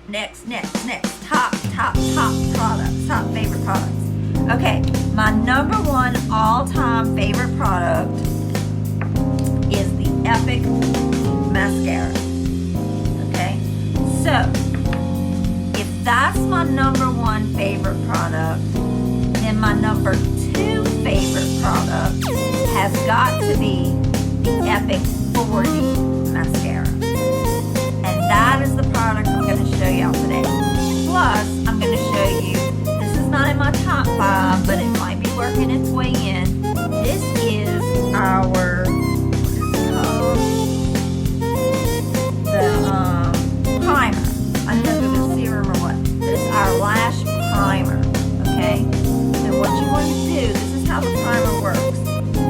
Next. Top products, top favorite products. Okay, my number one all-time favorite product is the Epic mascara. Okay, so if that's my number one favorite product, then my number two favorite product has got to be the Epic 4D mascara. And that is the product I'm going to show y'all today. Plus, I'm going to show you, this is not in my top 5, but it might be working its way in. This is our, what is it called? The primer. I don't know if it was serum or what. This is our lash primer, okay? And what you want to do, this is how the primer works.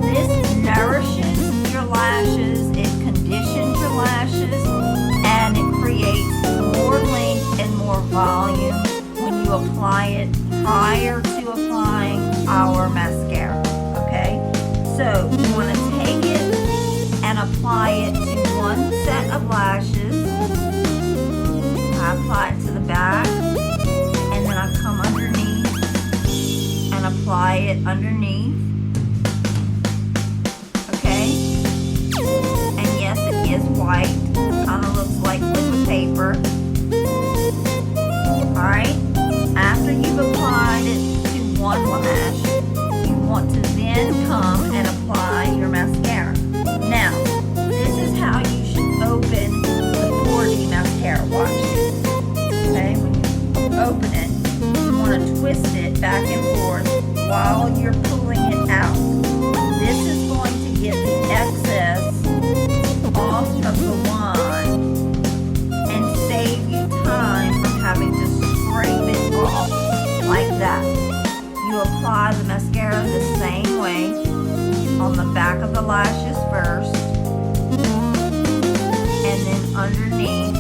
This nourishes your lashes, it conditions your lashes, and it creates more length and more volume when you apply it prior to applying our mascara, okay? So you want to take it and apply it to one set of lashes. I apply it to the back, and then I come underneath and apply it underneath, okay? And yes, it is white. Kind of looks like liquid paper. Alright, after you've applied it to one lash, you want to then come and apply your mascara. Now, this is how you should open the 4D mascara. Watch this. Okay, when you open it, you want to twist it back and forth while you're pulling it out. This is going to get the excess off of the wand and save you time from having to scrape it off like that. You apply the mascara the same way on the back of the lashes first, and then underneath.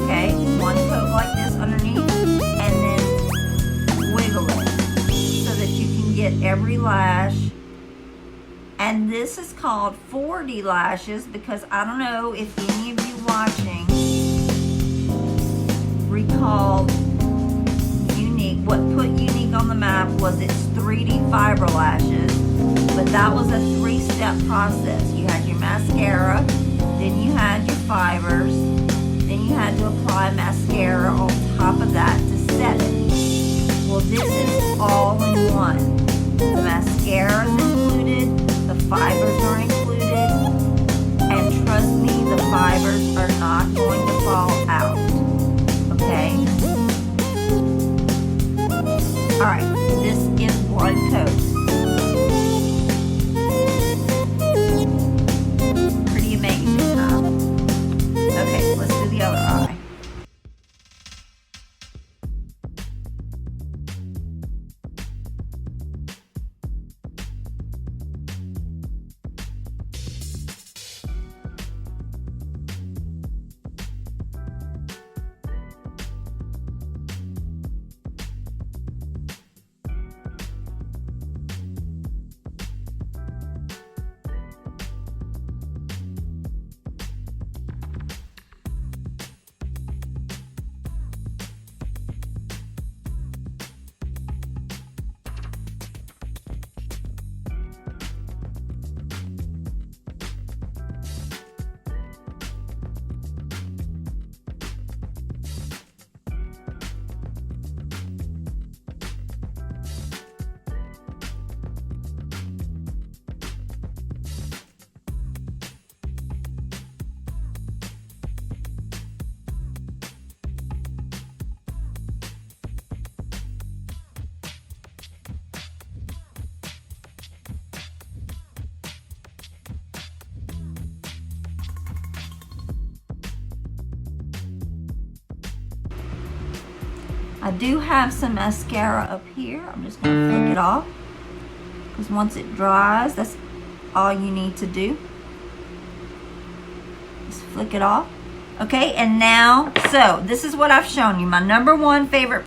Okay, one coat like this underneath, and then wiggle it so that you can get every lash. And this is called 4D lashes because I don't know if any of you watching recall Younique. What put Younique on the map was its 3D fiber lashes, but that was a 3-step process. You had your mascara, then you had your fibers, then you had to apply mascara on top of that to set it. Well, this is all in one. The mascara is included, the fibers are included, and trust me, the fibers are not going to fall out, okay? Alright, this is one coat. Pretty amazing, huh? Okay, let's do the other eye. I do have some mascara up here. I'm just going to flick it off, because once it dries, that's all you need to do. Just flick it off. Okay, and now, so this is what I've shown you. My number one favorite